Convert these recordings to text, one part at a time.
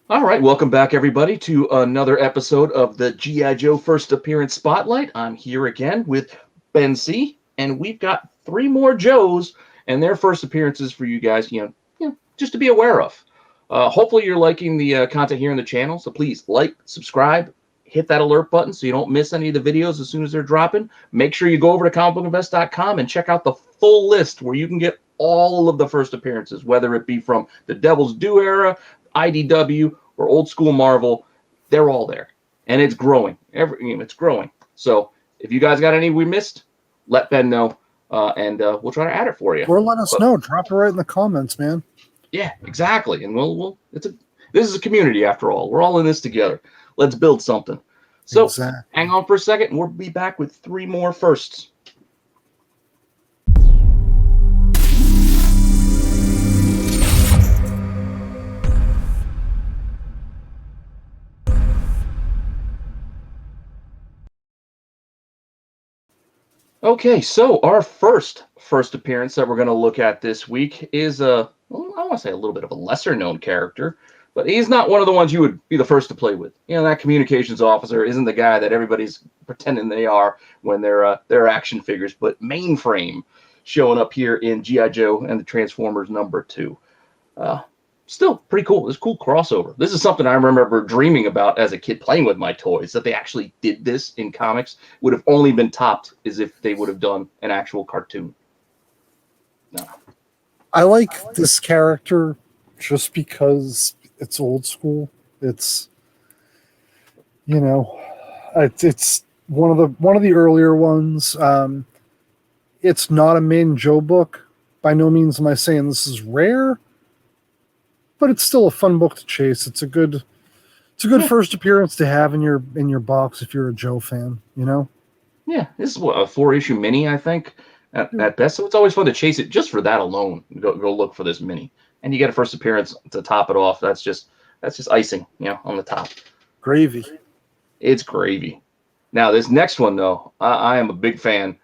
All right, welcome back, everybody, to another episode of the G.I. Joe First Appearance Spotlight. I'm here again with Ben C., and we've got three more Joes and their first appearances for you guys, just to be aware of. Hopefully, you're liking the content here on the channel, so please like, subscribe, hit that alert button so you don't miss any of the videos as soon as they're dropping. Make sure you go over to comicbookinvest.com and check out the full list where you can get all of the first appearances, whether it be from the Devil's Due era, IDW, or old school Marvel. They're all there, and it's growing. It's growing. So if you guys got any we missed, let Ben know, and we'll try to add it for you. Or let us know. Drop it right in the comments, man. Yeah, exactly. And this is a community after all. We're all in this together. Let's build something. So exactly. Hang on for a second, and we'll be back with three more firsts. Okay, so our first appearance that we're going to look at this week is I want to say a little bit of a lesser known character, but he's not one of the ones you would be the first to play with. That communications officer isn't the guy that everybody's pretending they are when they're action figures, but Mainframe showing up here in G.I. Joe and the Transformers #2. Still pretty cool. It's a cool crossover. This is something I remember dreaming about as a kid playing with my toys, that they actually did this in comics. Would have only been topped as if they would have done an actual cartoon. No. I like this character just because it's old school. It's it's one of the earlier ones. It's not a main Joe book. By no means am I saying this is rare, but it's still a fun book to chase. It's a good first appearance to have in your box if you're a Joe fan, Yeah, this is a 4-issue mini, I think, at best. So it's always fun to chase it just for that alone. Go look for this mini, and you get a first appearance to top it off. That's just icing, on the top. Gravy. It's gravy. Now this next one, though, I am a big fan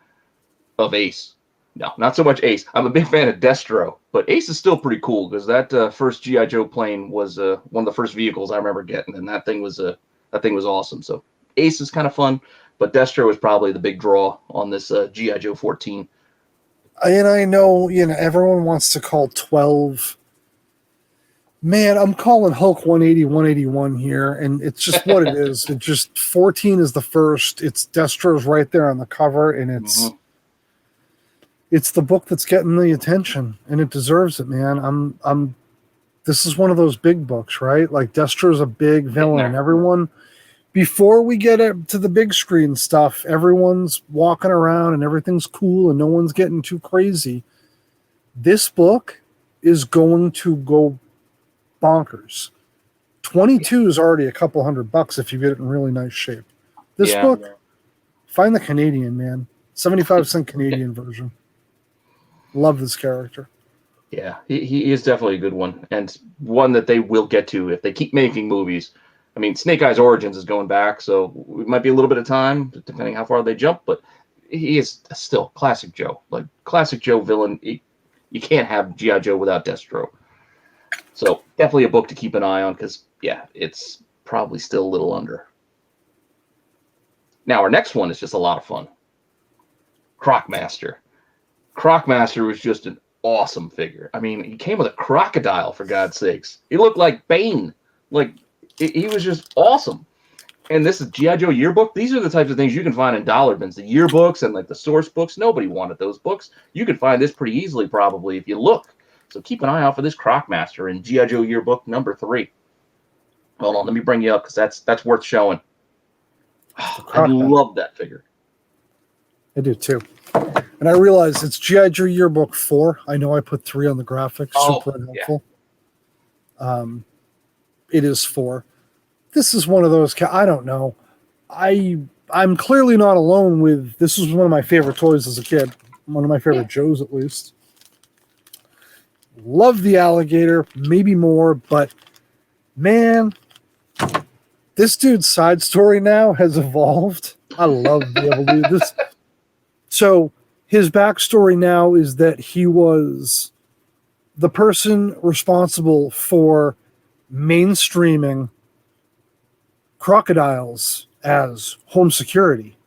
of Ace. No, not so much Ace. I'm a big fan of Destro, but Ace is still pretty cool because that first G.I. Joe plane was one of the first vehicles I remember getting, and that thing was awesome. So Ace is kind of fun, but Destro is probably the big draw on this G.I. Joe 14. And I know, everyone wants to call 12. Man, I'm calling Hulk 180, 181 here, and it's just what it is. It just 14 is the first. It's Destro's right there on the cover, and it's. Mm-hmm. It's the book that's getting the attention, and it deserves it, man. This is one of those big books, right? Like Destro's a big villain, and everyone, before we get to the big screen stuff, everyone's walking around and everything's cool and no one's getting too crazy. This book is going to go bonkers. 22 is already a couple $100 if you get it in really nice shape. This book, find the Canadian, man. 75-cent Canadian version. Love this character. Yeah, he is definitely a good one, and one that they will get to if they keep making movies. I mean, Snake Eyes Origins is going back, so it might be a little bit of time, depending how far they jump, but he is still classic Joe. Like, classic Joe villain. You can't have G.I. Joe without Destro. So, definitely a book to keep an eye on, because, it's probably still a little under. Now, our next one is just a lot of fun. Croc Master. Croc Master was just an awesome figure. I mean, he came with a crocodile, for God's sakes. He looked like Bane. Like, he was just awesome. And this is G.I. Joe yearbook. These are the types of things you can find in dollar bins. The yearbooks and, like, the source books. Nobody wanted those books. You can find this pretty easily, probably, if you look. So keep an eye out for this Croc Master in G.I. Joe yearbook #3. Hold on, let me bring you up, because that's worth showing. I love that figure. I do, too. And I realize it's G.I. Joe Yearbook 4. I know I put 3 on the graphic. Super helpful. Yeah. It is 4. This is one of those. I don't know. I'm clearly not alone with. This was one of my favorite toys as a kid. One of my favorite Joes, at least. Love the alligator, maybe more, but man, this dude's side story now has evolved. I love the evolution. This. So his backstory now is that he was the person responsible for mainstreaming crocodiles as home security.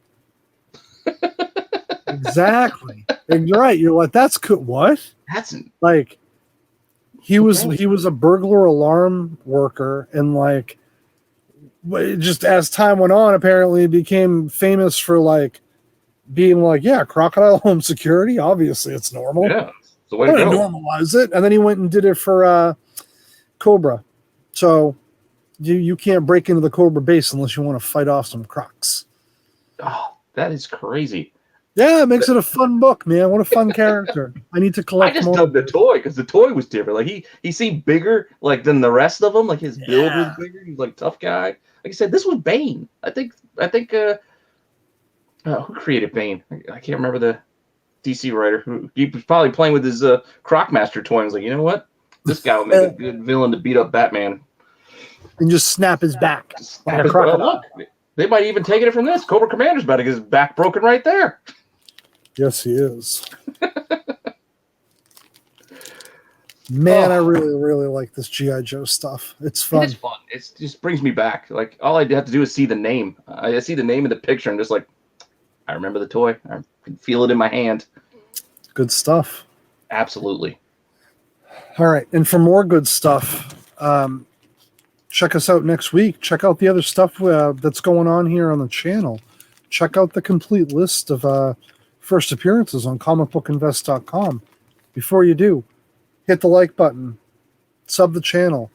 Exactly. And you're right. You're like, that's cool. What? That's Like, he was okay. a burglar alarm worker, and like, just as time went on, apparently he became famous for like being like, yeah, crocodile home security. Obviously, it's normal. Yeah, it's the way I'm to gonna go. normalize it. And then he went and did it for Cobra. So you can't break into the Cobra base unless you want to fight off some crocs. Oh, that is crazy. Yeah, it makes it a fun book, man. What a fun character. I need to I collect just more. dug the toy because the toy was different. Like he seemed bigger like than the rest of them. Like his build was bigger. He was like tough guy. Like I said, this was Bane. I think who created Bane? I can't remember the DC writer. He was probably playing with his Croc Master toy and was like, you know what? This guy would make a good villain to beat up Batman. And just snap his back like a Well, crocodile. look, they might even take it from this. Cobra Commander's about to get his back broken right there. Yes, he is. Man, I really, really like this G.I. Joe stuff. It's fun. It's fun. It just brings me back. Like all I have to do is see the name. I see the name in the picture and just like, I remember the toy. I can feel it in my hand. Good stuff. Absolutely. All right. And for more good stuff, check us out next week. Check out the other stuff that's going on here on the channel. Check out the complete list of first appearances on comicbookinvest.com. Before you do, hit the like button, sub the channel,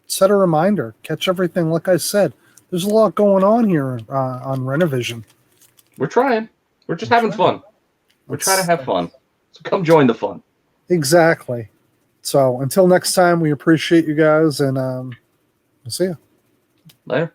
set a reminder, catch everything. Like I said, there's a lot going on here on Rennavision. We're trying. We're just having fun. We're trying to have fun. So come join the fun. Exactly. So until next time, we appreciate you guys, and we'll see you. Later.